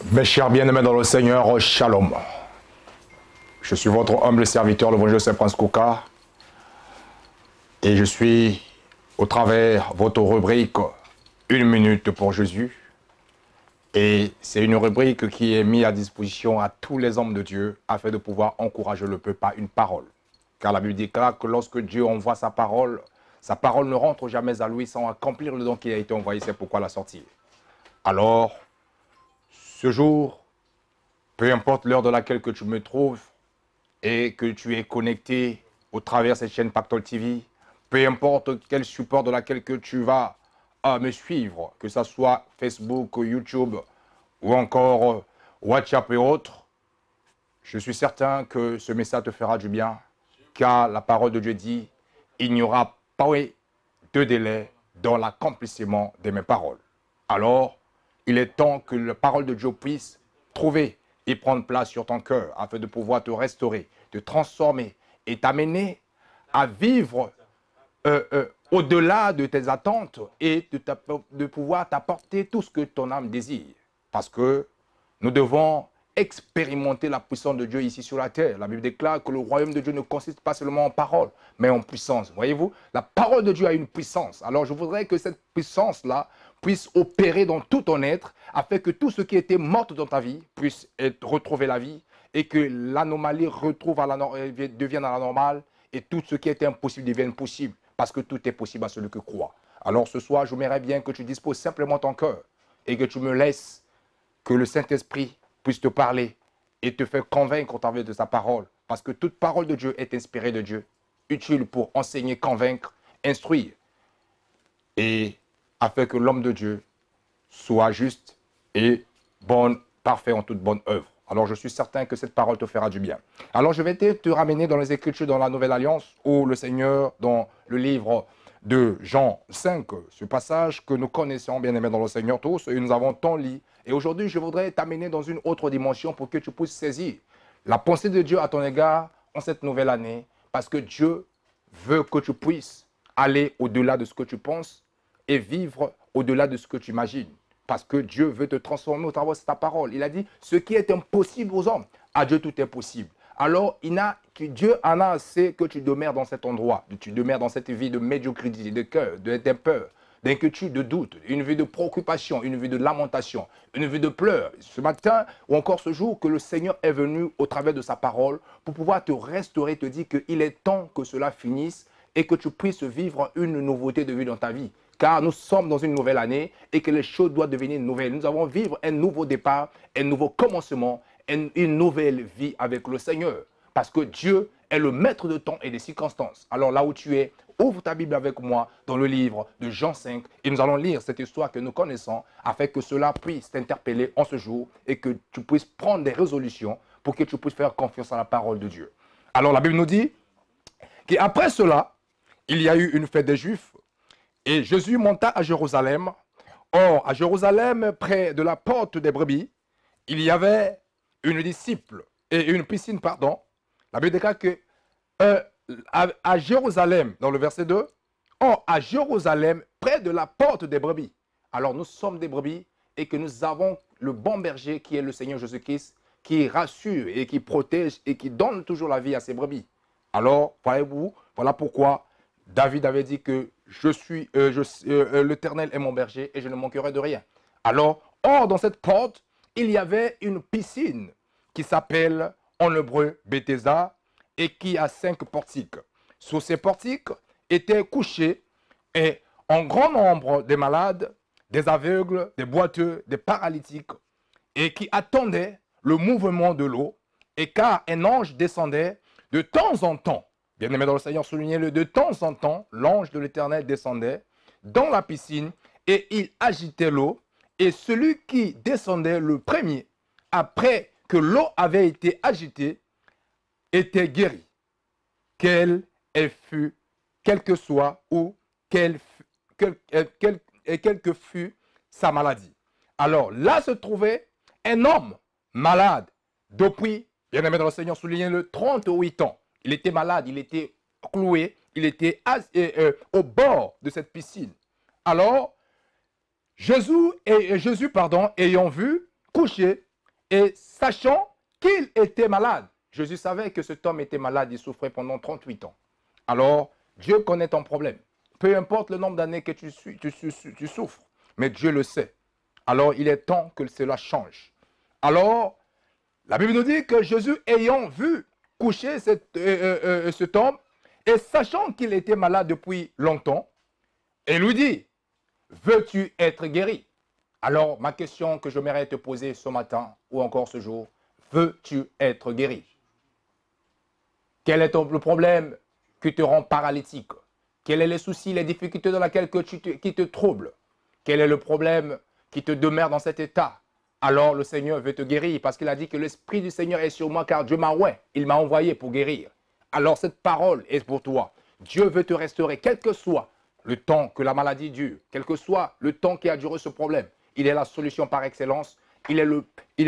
Mes chers bien-aimés dans le Seigneur, Shalom. Je suis votre humble serviteur, le bon Joseph Prince Kouka, et je suis au travers votre rubrique Une minute pour Jésus. Et c'est une rubrique qui est mise à disposition à tous les hommes de Dieu afin de pouvoir encourager le peuple par une parole. Car la Bible déclare que lorsque Dieu envoie sa parole ne rentre jamais à lui sans accomplir le don qui a été envoyé. C'est pourquoi la sortie. Alors, ce jour, peu importe l'heure de laquelle que tu me trouves et que tu es connecté au travers de cette chaîne Pactole TV, peu importe quel support de laquelle que tu vas me suivre, que ce soit Facebook, YouTube ou encore WhatsApp et autres, je suis certain que ce message te fera du bien, car la parole de Dieu dit, il n'y aura pas de délai dans l'accomplissement de mes paroles. Alors, il est temps que la parole de Dieu puisse trouver et prendre place sur ton cœur afin de pouvoir te restaurer, te transformer et t'amener à vivre au-delà de tes attentes et de pouvoir t'apporter tout ce que ton âme désire. Parce que nous devons expérimenter la puissance de Dieu ici sur la terre. La Bible déclare que le royaume de Dieu ne consiste pas seulement en parole, mais en puissance. Voyez-vous, la parole de Dieu a une puissance. Alors je voudrais que cette puissance-là puisse opérer dans tout ton être, afin que tout ce qui était mort dans ta vie puisse retrouver la vie, et que l'anomalie devienne à la normale, et tout ce qui était impossible devienne possible, parce que tout est possible à celui qui croit. Alors ce soir, j'aimerais bien que tu disposes simplement ton cœur, et que tu me laisses que le Saint-Esprit puisse te parler et te faire convaincre au travers de sa parole. Parce que toute parole de Dieu est inspirée de Dieu, utile pour enseigner, convaincre, instruire. Et afin que l'homme de Dieu soit juste et bon, parfait en toute bonne œuvre. Alors je suis certain que cette parole te fera du bien. Alors je vais te ramener dans les Écritures dans la Nouvelle Alliance, où le Seigneur, dans le livre de Jean 5, ce passage que nous connaissons bien aimé dans le Seigneur tous, et nous avons tant lu. Et aujourd'hui, je voudrais t'amener dans une autre dimension pour que tu puisses saisir la pensée de Dieu à ton égard en cette nouvelle année, parce que Dieu veut que tu puisses aller au-delà de ce que tu penses et vivre au-delà de ce que tu imagines. Parce que Dieu veut te transformer au travers de sa parole. Il a dit, ce qui est impossible aux hommes, à Dieu tout est possible. Alors, Dieu en a assez que tu demeures dans cet endroit, tu demeures dans cette vie de médiocrité, de cœur, de peur, d'inquiétude, de doute, une vie de préoccupation, une vie de lamentation, une vie de pleurs. Ce matin ou encore ce jour, que le Seigneur est venu au travers de sa parole pour pouvoir te restaurer, te dire qu'il est temps que cela finisse et que tu puisses vivre une nouveauté de vie dans ta vie. Car nous sommes dans une nouvelle année et que les choses doivent devenir nouvelles. Nous allons vivre un nouveau départ, un nouveau commencement, une nouvelle vie avec le Seigneur. Parce que Dieu est le maître de temps et des circonstances. Alors là où tu es, ouvre ta Bible avec moi dans le livre de Jean 5 et nous allons lire cette histoire que nous connaissons afin que cela puisse t'interpeller en ce jour et que tu puisses prendre des résolutions pour que tu puisses faire confiance à la parole de Dieu. Alors la Bible nous dit qu'après cela, il y a eu une fête des Juifs et Jésus monta à Jérusalem. Or, à Jérusalem, près de la porte des brebis, il y avait une piscine, pardon. La Bible déclare que à Jérusalem, dans le verset 2, or à Jérusalem, près de la porte des brebis. Alors nous sommes des brebis et que nous avons le bon berger qui est le Seigneur Jésus-Christ, qui rassure et qui protège et qui donne toujours la vie à ses brebis. Alors, voyez-vous, voilà pourquoi David avait dit que l'Éternel est mon berger et je ne manquerai de rien. Alors, or dans cette porte, il y avait une piscine qui s'appelle en hébreu Bethesda et qui a 5 portiques. Sous ces portiques étaient couchés en grand nombre des malades, des aveugles, des boiteux, des paralytiques et qui attendaient le mouvement de l'eau. Et car un ange descendait de temps en temps, bien aimé dans le Seigneur, soulignez-le, de temps en temps, l'ange de l'Éternel descendait dans la piscine et il agitait l'eau. Et celui qui descendait le premier, après que l'eau avait été agitée, était guéri, quelle que soit ou quelle que fût sa maladie. Alors là se trouvait un homme malade depuis, bien aimé dans le Seigneur, soulignez-le, 38 ans. Il était malade, il était cloué, il était au bord de cette piscine. Alors, Jésus, ayant vu couché Et sachant qu'il était malade, Jésus savait que cet homme était malade, il souffrait pendant 38 ans. Alors, Dieu connaît ton problème. Peu importe le nombre d'années que tu souffres, mais Dieu le sait. Alors, il est temps que cela change. Alors, la Bible nous dit que Jésus, ayant vu coucher cet homme, et sachant qu'il était malade depuis longtemps, il lui dit, veux-tu être guéri? Alors, ma question que j'aimerais te poser ce matin, ou encore ce jour, veux-tu être guéri? Quel est le problème qui te rend paralytique? Quels sont les soucis, les difficultés dans lesquelles qui te troublent? Quel est le problème qui te demeure dans cet état? Alors le Seigneur veut te guérir parce qu'il a dit que l'Esprit du Seigneur est sur moi car Dieu m'a il m'a envoyé pour guérir. Alors cette parole est pour toi. Dieu veut te restaurer, quel que soit le temps que la maladie dure, quel que soit le temps qui a duré ce problème. Il est la solution par excellence. Il est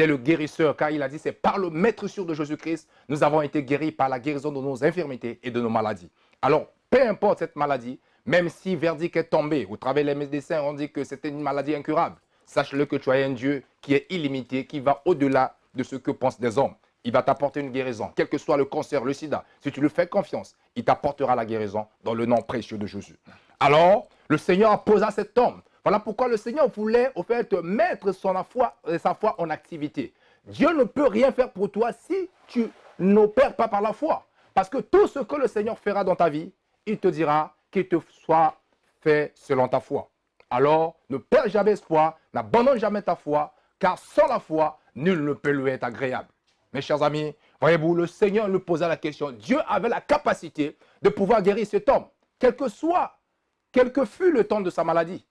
le guérisseur car il a dit c'est par le maître sûr de Jésus-Christ, nous avons été guéris par la guérison de nos infirmités et de nos maladies. Alors, peu importe cette maladie, même si verdict est tombé, au travers des médecins on dit que c'était une maladie incurable, sache-le que tu as un Dieu qui est illimité, qui va au-delà de ce que pensent des hommes. Il va t'apporter une guérison, quel que soit le cancer, le sida. Si tu lui fais confiance, il t'apportera la guérison dans le nom précieux de Jésus. Alors, le Seigneur a posé à cet homme. Voilà pourquoi le Seigneur voulait au fait mettre sa foi en activité. Dieu ne peut rien faire pour toi si tu n'opères pas par la foi. Parce que tout ce que le Seigneur fera dans ta vie, il te dira qu'il te soit fait selon ta foi. Alors, ne perds jamais espoir, n'abandonne jamais ta foi, car sans la foi, nul ne peut lui être agréable. Mes chers amis, voyez-vous, le Seigneur lui posa la question. Dieu avait la capacité de pouvoir guérir cet homme, quel que fût le temps de sa maladie.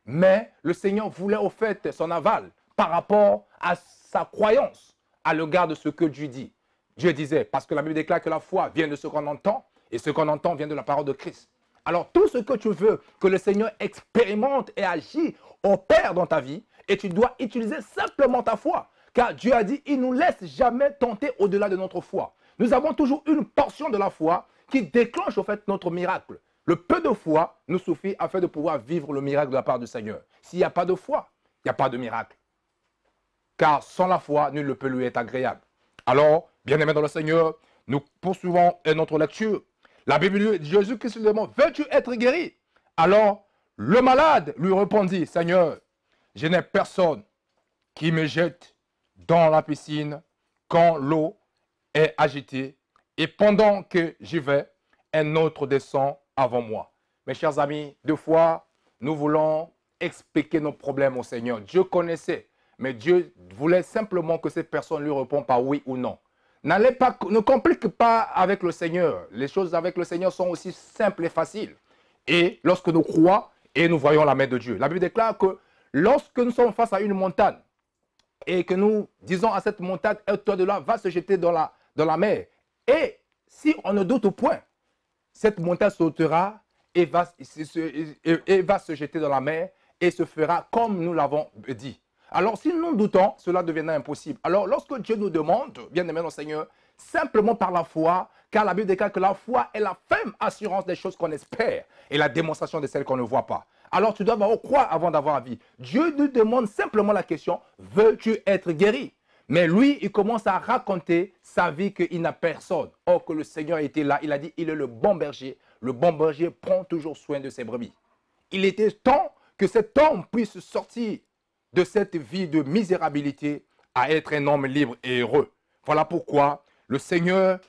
Mais le Seigneur voulait au fait son aval par rapport à sa croyance à l'égard de ce que Dieu dit. Dieu disait, parce que la Bible déclare que la foi vient de ce qu'on entend, et ce qu'on entend vient de la parole de Christ. Alors tout ce que tu veux que le Seigneur expérimente et agisse, opère dans ta vie, et tu dois utiliser simplement ta foi. Car Dieu a dit, il ne nous laisse jamais tenter au-delà de notre foi. Nous avons toujours une portion de la foi qui déclenche au fait notre miracle. Le peu de foi nous suffit afin de pouvoir vivre le miracle de la part du Seigneur. S'il n'y a pas de foi, il n'y a pas de miracle. Car sans la foi, nul ne peut lui être agréable. Alors, bien-aimés dans le Seigneur, nous poursuivons notre lecture. La Bible dit, Jésus-Christ lui demande, veux-tu être guéri? Alors, le malade lui répondit, Seigneur, je n'ai personne qui me jette dans la piscine quand l'eau est agitée et pendant que j'y vais, un autre descend avant moi. Mes chers amis, deux fois, nous voulons expliquer nos problèmes au Seigneur. Dieu connaissait, mais Dieu voulait simplement que cette personne lui réponde par oui ou non. Ne complique pas avec le Seigneur. Les choses avec le Seigneur sont aussi simples et faciles. Et lorsque nous croyons et nous voyons la main de Dieu, la Bible déclare que lorsque nous sommes face à une montagne et que nous disons à cette montagne, toi de là, va se jeter dans la mer. Et si on ne doute point, cette montagne sautera et va se jeter dans la mer et se fera comme nous l'avons dit. Alors, si nous doutons, cela deviendra impossible. Alors, lorsque Dieu nous demande, bien-aimé dans le Seigneur, simplement par la foi, car la Bible déclare que la foi est la ferme assurance des choses qu'on espère et la démonstration de celles qu'on ne voit pas. Alors, tu dois d'abord croire avant d'avoir la vie. Dieu nous demande simplement la question, veux-tu être guéri? Mais lui, il commence à raconter sa vie qu'il n'a personne. Or que le Seigneur était là, il a dit, il est le bon berger. Le bon berger prend toujours soin de ses brebis. Il était temps que cet homme puisse sortir de cette vie de misérabilité à être un homme libre et heureux. Voilà pourquoi le Seigneur,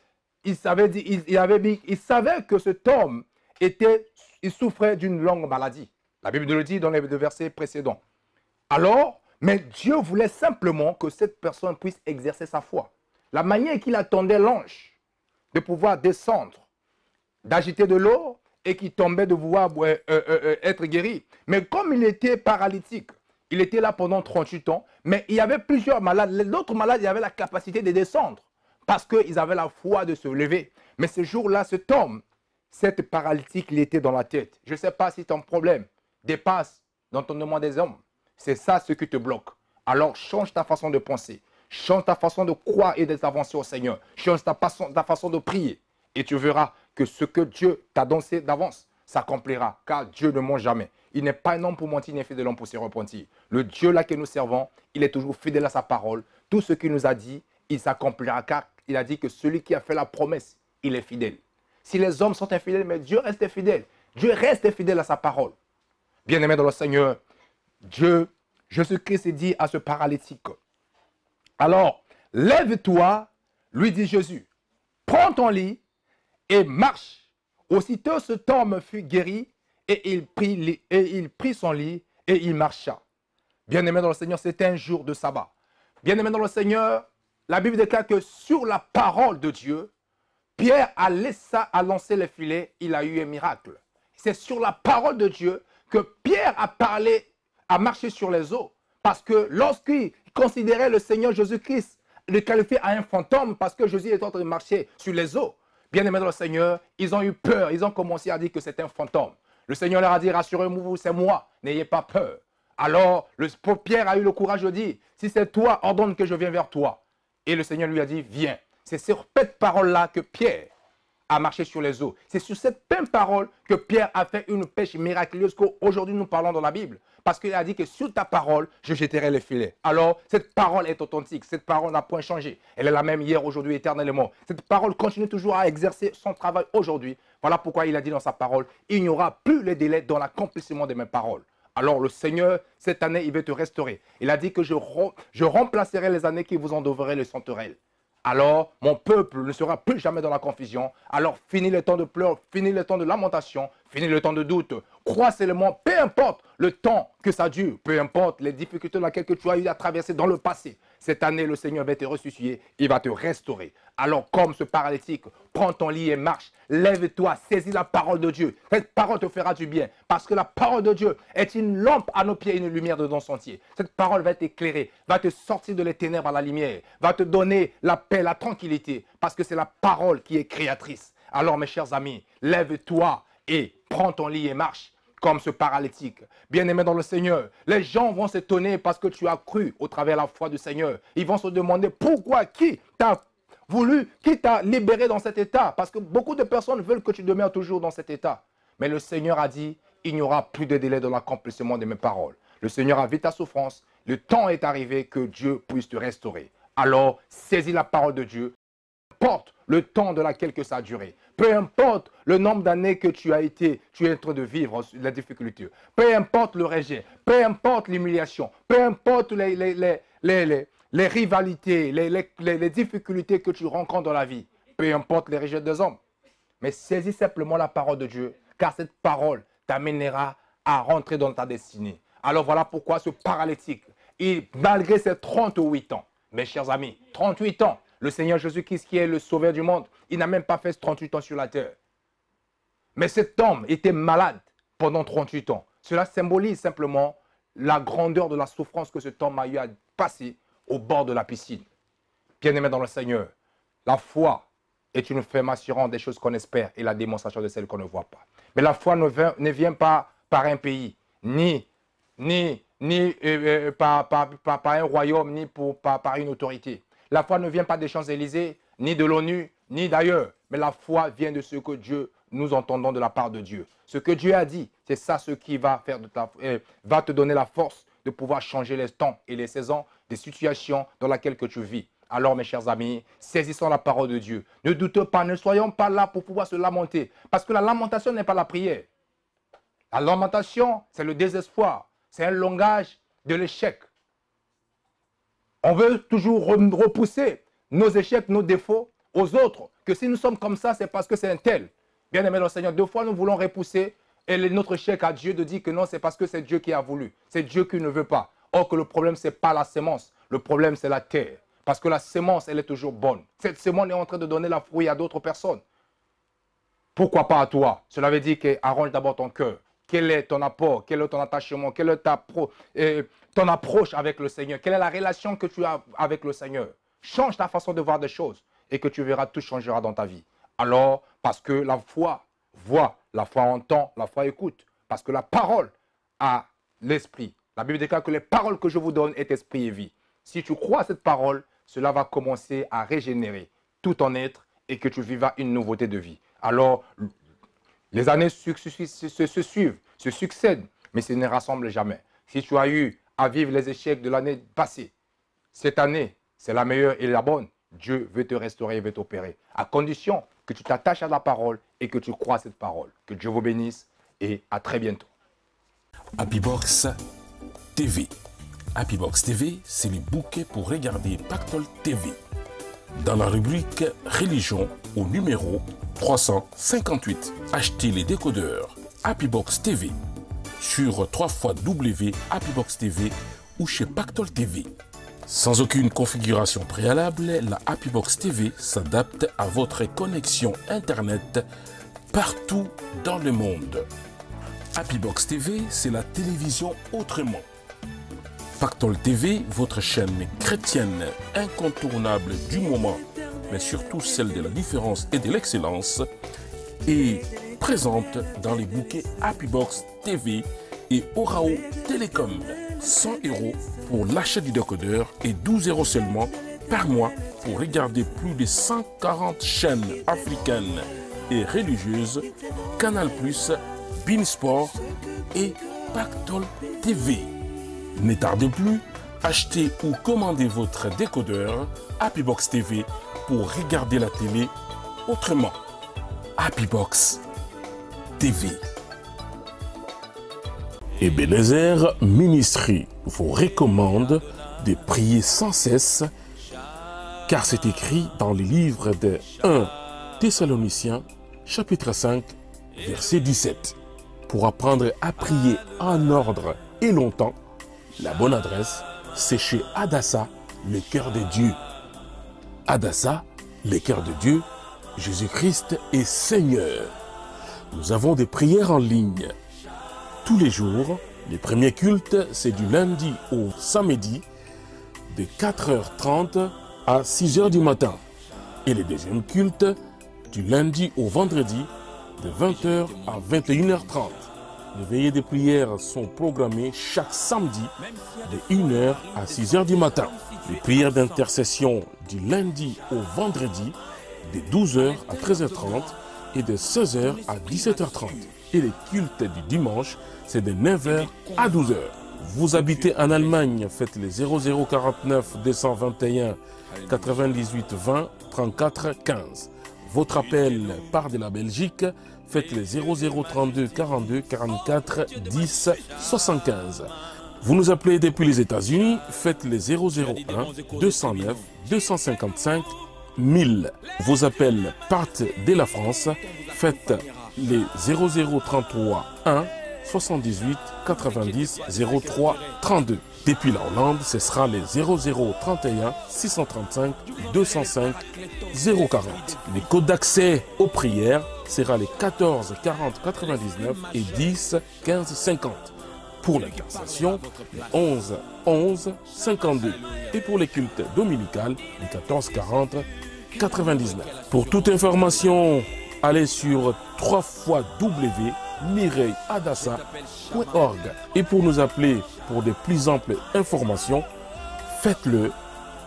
il savait que cet homme il souffrait d'une longue maladie. La Bible nous le dit dans les deux versets précédents. Alors, mais Dieu voulait simplement que cette personne puisse exercer sa foi. La manière qu'il attendait l'ange de pouvoir descendre, d'agiter de l'eau et qui tombait de pouvoir être guéri. Mais comme il était paralytique, il était là pendant 38 ans, mais il y avait plusieurs malades. Les autres malades, ils avaient la capacité de descendre parce qu'ils avaient la foi de se lever. Mais ce jour-là, cet homme, cette paralytique, il était dans la tête. Je ne sais pas si ton problème dépasse l'entendement des hommes. C'est ça ce qui te bloque. Alors, change ta façon de penser. Change ta façon de croire et d'avancer au Seigneur. Change ta façon de prier. Et tu verras que ce que Dieu t'a annoncé d'avance s'accomplira. Car Dieu ne ment jamais. Il n'est pas un homme pour mentir, ni un fils de l'homme pour se repentir. Le Dieu là que nous servons, il est toujours fidèle à sa parole. Tout ce qu'il nous a dit, il s'accomplira car il a dit que celui qui a fait la promesse, il est fidèle. Si les hommes sont infidèles, mais Dieu reste fidèle. Dieu reste fidèle à sa parole. Bien-aimé dans le Seigneur, Dieu, Jésus-Christ dit à ce paralytique, alors, lève-toi, lui dit Jésus, prends ton lit et marche. Aussitôt cet homme fut guéri et il prit son lit et il marcha. Bien-aimé dans le Seigneur, c'était un jour de sabbat. Bien-aimé dans le Seigneur, la Bible déclare que sur la parole de Dieu, Pierre a lancé les filets, il a eu un miracle. C'est sur la parole de Dieu que Pierre a marché sur les eaux. Parce que lorsqu'il considérait le Seigneur Jésus-Christ, le qualifiait à un fantôme parce que Jésus est en train de marcher sur les eaux. Bien-aimés dans le Seigneur, ils ont eu peur, ils ont commencé à dire que c'était un fantôme. Le Seigneur leur a dit, rassurez-vous, c'est moi, n'ayez pas peur. Alors, Pierre a eu le courage de dire, si c'est toi, ordonne que je vienne vers toi. Et le Seigneur lui a dit, viens. C'est sur cette parole-là que Pierre a marché sur les eaux. C'est sur cette même parole que Pierre a fait une pêche miraculeuse qu'aujourd'hui nous parlons dans la Bible. Parce qu'il a dit que sur ta parole, je jetterai les filets. Alors, cette parole est authentique. Cette parole n'a point changé. Elle est la même hier, aujourd'hui, éternellement. Cette parole continue toujours à exercer son travail aujourd'hui. Voilà pourquoi il a dit dans sa parole, il n'y aura plus les délais dans l'accomplissement de mes paroles. Alors le Seigneur, cette année, il veut te restaurer. Il a dit que je remplacerai les années qui vous endouvraient les senterelles. Alors, mon peuple ne sera plus jamais dans la confusion. Alors, fini le temps de pleurs, fini le temps de lamentation, fini le temps de doute. Crois seulement, peu importe le temps que ça dure, peu importe les difficultés dans lesquelles tu as eu à traverser dans le passé. Cette année, le Seigneur va te ressusciter, il va te restaurer. Alors, comme ce paralytique, prends ton lit et marche. Lève-toi, saisis la parole de Dieu. Cette parole te fera du bien. Parce que la parole de Dieu est une lampe à nos pieds et une lumière de nos sentiers. Cette parole va t'éclairer, va te sortir de les ténèbres à la lumière, va te donner la paix, la tranquillité. Parce que c'est la parole qui est créatrice. Alors, mes chers amis, lève-toi et prends ton lit et marche. Comme ce paralytique. Bien-aimé dans le Seigneur, les gens vont s'étonner parce que tu as cru au travers de la foi du Seigneur. Ils vont se demander pourquoi, qui t'a voulu, qui t'a libéré dans cet état. Parce que beaucoup de personnes veulent que tu demeures toujours dans cet état. Mais le Seigneur a dit, il n'y aura plus de délai dans l'accomplissement de mes paroles. Le Seigneur a vu ta souffrance. Le temps est arrivé que Dieu puisse te restaurer. Alors, saisis la parole de Dieu. Peu importe le temps de laquelle que ça a duré, peu importe le nombre d'années que tu es en train de vivre la difficulté, peu importe le rejet, peu importe l'humiliation, peu importe les rivalités, les difficultés que tu rencontres dans la vie, peu importe les rejets des hommes. Mais saisis simplement la parole de Dieu, car cette parole t'amènera à rentrer dans ta destinée. Alors voilà pourquoi ce paralytique, malgré ses 38 ans, mes chers amis, 38 ans, le Seigneur Jésus-Christ qui est le sauveur du monde, il n'a même pas fait 38 ans sur la terre. Mais cet homme était malade pendant 38 ans. Cela symbolise simplement la grandeur de la souffrance que cet homme a eu à passer au bord de la piscine. Bien-aimé dans le Seigneur, la foi est une ferme assurance des choses qu'on espère et la démonstration de celles qu'on ne voit pas. Mais la foi ne vient pas par un pays, ni par un royaume, ni par une autorité. La foi ne vient pas des Champs-Élysées, ni de l'ONU, ni d'ailleurs. Mais la foi vient de ce que Dieu, nous entendons de la part de Dieu. Ce que Dieu a dit, c'est ça ce qui va te donner la force de pouvoir changer les temps et les saisons des situations dans lesquelles que tu vis. Alors, mes chers amis, saisissons la parole de Dieu. Ne doutez pas, ne soyons pas là pour pouvoir se lamenter. Parce que la lamentation n'est pas la prière. La lamentation, c'est le désespoir. C'est un langage de l'échec. On veut toujours repousser nos échecs, nos défauts aux autres. Que si nous sommes comme ça, c'est parce que c'est un tel. Bien aimé le Seigneur, 2 fois nous voulons repousser notre échec à Dieu de dire que non, c'est parce que c'est Dieu qui a voulu. C'est Dieu qui ne veut pas. Or que le problème, ce n'est pas la sémence. Le problème, c'est la terre. Parce que la sémence, elle est toujours bonne. Cette sémence est en train de donner la fruit à d'autres personnes. Pourquoi pas à toi? Cela veut dire qu'arrange d'abord ton cœur. Quel est ton apport? Quel est ton attachement? Quelle est ton approche avec le Seigneur? Quelle est la relation que tu as avec le Seigneur? Change ta façon de voir des choses et que tu verras, tout changera dans ta vie. Alors, parce que la foi voit, la foi entend, la foi écoute. Parce que la parole a l'esprit. La Bible déclare que les paroles que je vous donne est esprit et vie. Si tu crois à cette parole, cela va commencer à régénérer tout ton être et que tu vivras une nouveauté de vie. Alors, les années se suivent, se succèdent, mais ce ne rassemble jamais. Si tu as eu à vivre les échecs de l'année passée. Cette année, c'est la meilleure et la bonne. Dieu veut te restaurer, veut t'opérer, à condition que tu t'attaches à la parole et que tu crois à cette parole. Que Dieu vous bénisse et à très bientôt. Happybox TV. Happybox TV, c'est le bouquet pour regarder Pactol TV. Dans la rubrique Religion, au numéro 358, achetez les décodeurs Happybox TV sur www.happybox TV ou chez Pactol TV. Sans aucune configuration préalable, la Happybox TV s'adapte à votre connexion Internet partout dans le monde. Happybox TV, c'est la télévision autrement. Pactol TV, votre chaîne chrétienne incontournable du moment, mais surtout celle de la différence et de l'excellence, est présente dans les bouquets Happybox TV et Orao Telecom. 100 € pour l'achat du décodeur et 12 € seulement par mois pour regarder plus de 140 chaînes africaines et religieuses, Canal+, Beansport et Pactol TV. Ne tardez plus, achetez ou commandez votre décodeur Happybox TV pour regarder la télé autrement. Happybox TV. Ebenezer Ministry vous recommande de prier sans cesse, car c'est écrit dans le livre de 1 Thessaloniciens, chapitre 5, verset 17. Pour apprendre à prier en ordre et longtemps, la bonne adresse, c'est chez Adassa, le cœur de Dieu. Adassa, le cœur de Dieu, Jésus-Christ est Seigneur. Nous avons des prières en ligne tous les jours. Les premiers cultes, c'est du lundi au samedi, de 4h30 à 6h du matin. Et les deuxièmes cultes, du lundi au vendredi, de 20h à 21h30. Les veillées de prière sont programmées chaque samedi, de 1h à 6h du matin. Les prières d'intercession du lundi au vendredi, de 12h à 13h30 et de 16h à 17h30. Et les cultes du dimanche, c'est de 9h à 12h. Vous habitez en Allemagne, faites les 0049 221 98 20 34 15. Votre appel part de la Belgique, faites les 0032 42 44 10 75. Vous nous appelez depuis les États-Unis, faites les 001 209 255 1000. Vos appels partent de la France, faites les 0033 1 78 90 03 32. Depuis la Hollande, ce sera les 0031 635 205 040. Les codes d'accès aux prières sera les 14 40 99 et 10 15 50. Pour l'intercession, les 11 11 52. Et pour les cultes dominicales, les 14 40 99. Pour toute information, allez sur www.mireilleadassa.org. Et pour nous appeler pour de plus amples informations, faites-le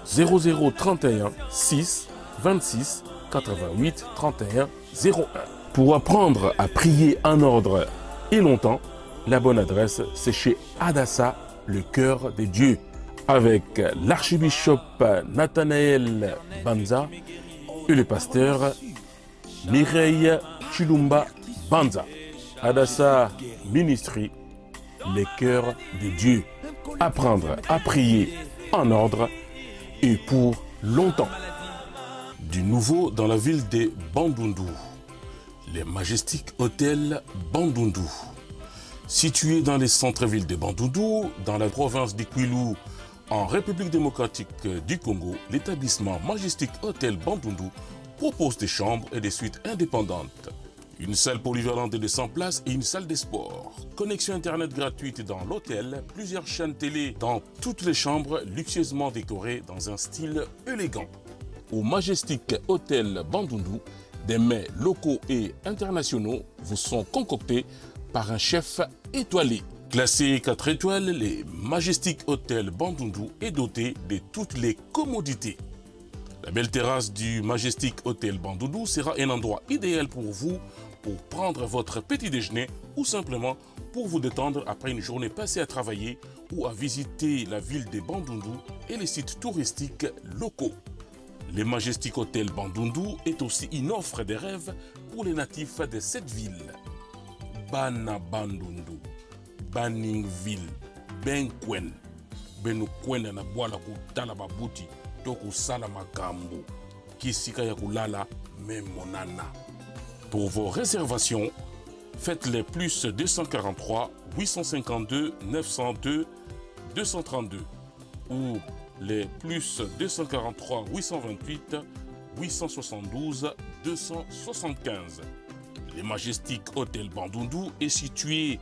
0031 6 26 88 31 01. Pour apprendre à prier en ordre et longtemps, la bonne adresse, c'est chez Adassa, le cœur de Dieu, avec l'archibishop Nathanaël Banza et le pasteur Mireille Chilumba Banza. Adassa Ministry, le cœur de Dieu. Apprendre à prier en ordre et pour longtemps. Du nouveau dans la ville de Bandundu, les Majestic Hotel Bandundu. Situé dans les centres-villes de Bandundu, dans la province de Kwilu, en République démocratique du Congo, l'établissement Majestic Hotel Bandundu propose des chambres et des suites indépendantes. Une salle polyvalente de 100 places et une salle de sport. Connexion internet gratuite dans l'hôtel, plusieurs chaînes télé dans toutes les chambres luxueusement décorées dans un style élégant. Au Majestic Hotel Bandundu, des mets locaux et internationaux vous sont concoctés par un chef étoilé. Classé 4 étoiles, les Majestic Hotel Bandundu est doté de toutes les commodités. La belle terrasse du Majestic Hotel Bandundu sera un endroit idéal pour vous pour prendre votre petit déjeuner ou simplement pour vous détendre après une journée passée à travailler ou à visiter la ville de Bandundu et les sites touristiques locaux. Le Majestic Hotel Bandundu est aussi une offre de rêve pour les natifs de cette ville. Bana Bandundu, Baningville, Benkwen, Benukwen na bwala kutala babuti, toku sala makambo, kisika ya kulala memonana. Pour vos réservations, faites les plus 243 852 902 232 ou les plus 243 828 872 275. Le Majestic Hotel Bandundu est situé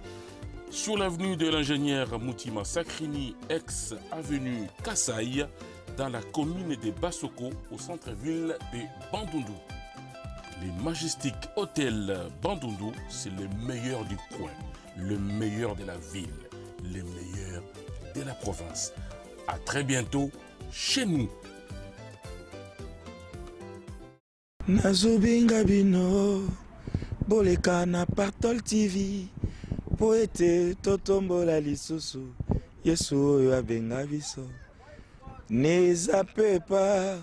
sur l'avenue de l'ingénieur Moutima Sakrini, ex-avenue Kassai, dans la commune de Bassoko, au centre-ville de Bandundu. Le Majestic Hotel Bandundu, c'est le meilleur du coin, le meilleur de la ville, le meilleur de la province. À très bientôt chez nous. Nazubinga bino boleka na Pactol TV poete totombola lisusu Yesu oyo abenga biso. Ne zappez pas,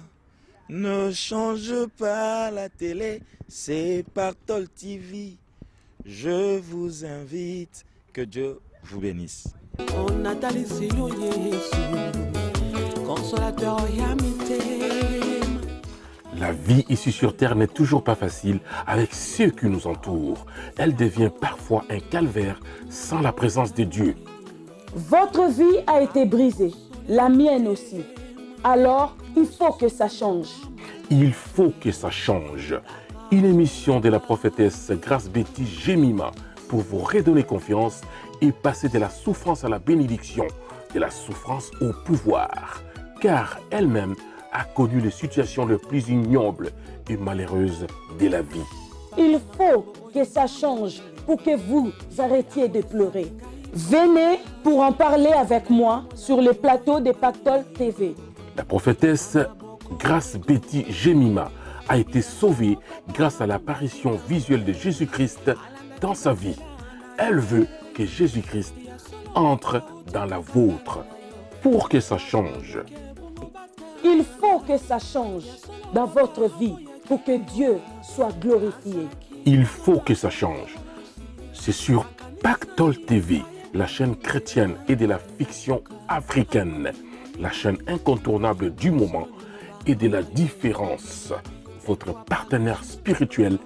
ne change pas la télé, c'est Pactol TV. Je vous invite, que Dieu vous bénisse. La vie ici sur Terre n'est toujours pas facile avec ceux qui nous entourent. Elle devient parfois un calvaire sans la présence de Dieu. Votre vie a été brisée, la mienne aussi. Alors, il faut que ça change. Il faut que ça change. Une émission de la prophétesse Grace Betty Jemima pour vous redonner confiance et passer de la souffrance à la bénédiction, de la souffrance au pouvoir. Car elle-même a connu les situations les plus ignobles et malheureuses de la vie. Il faut que ça change pour que vous arrêtiez de pleurer. Venez pour en parler avec moi sur le plateau de Pactol TV. La prophétesse Grace Betty Jemima a été sauvée grâce à l'apparition visuelle de Jésus-Christ dans sa vie. Elle veut que Jésus-Christ entre dans la vôtre pour que ça change. Il faut que ça change dans votre vie pour que Dieu soit glorifié. Il faut que ça change. C'est sur Pactol TV, la chaîne chrétienne et de la fiction africaine, la chaîne incontournable du moment et de la différence, votre partenaire spirituel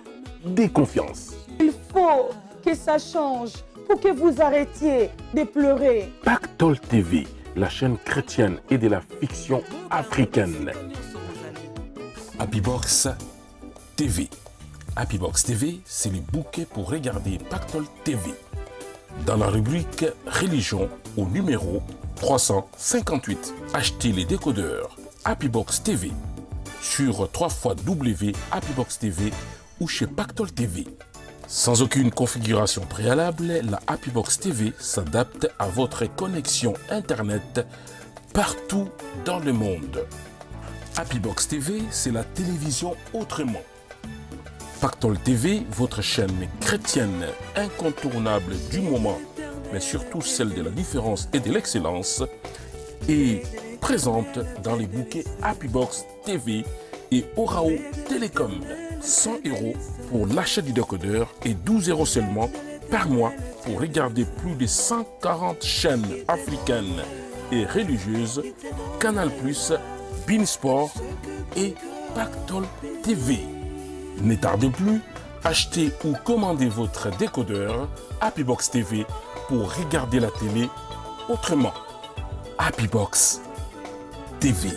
des confiances. Il faut que ça change pour que vous arrêtiez de pleurer. Pactol TV, la chaîne chrétienne et de la fiction africaine. Happybox TV. Happybox TV, c'est le bouquet pour regarder Pactol TV. Dans la rubrique Religion au numéro 358. Achetez les décodeurs Happybox TV sur www.happybox TV ou chez Pactol TV. Sans aucune configuration préalable, la Happybox TV s'adapte à votre connexion Internet partout dans le monde. Happybox TV, c'est la télévision autrement. Pactol TV, votre chaîne chrétienne incontournable du moment, mais surtout celle de la différence et de l'excellence, est présente dans les bouquets Happybox TV et Orao Télécom. 100 € pour l'achat du décodeur et 12 € seulement par mois pour regarder plus de 140 chaînes africaines et religieuses, Canal+, Beansport et Pactol TV. Ne tardez plus, achetez ou commandez votre décodeur Happybox TV pour regarder la télé autrement. Happybox TV.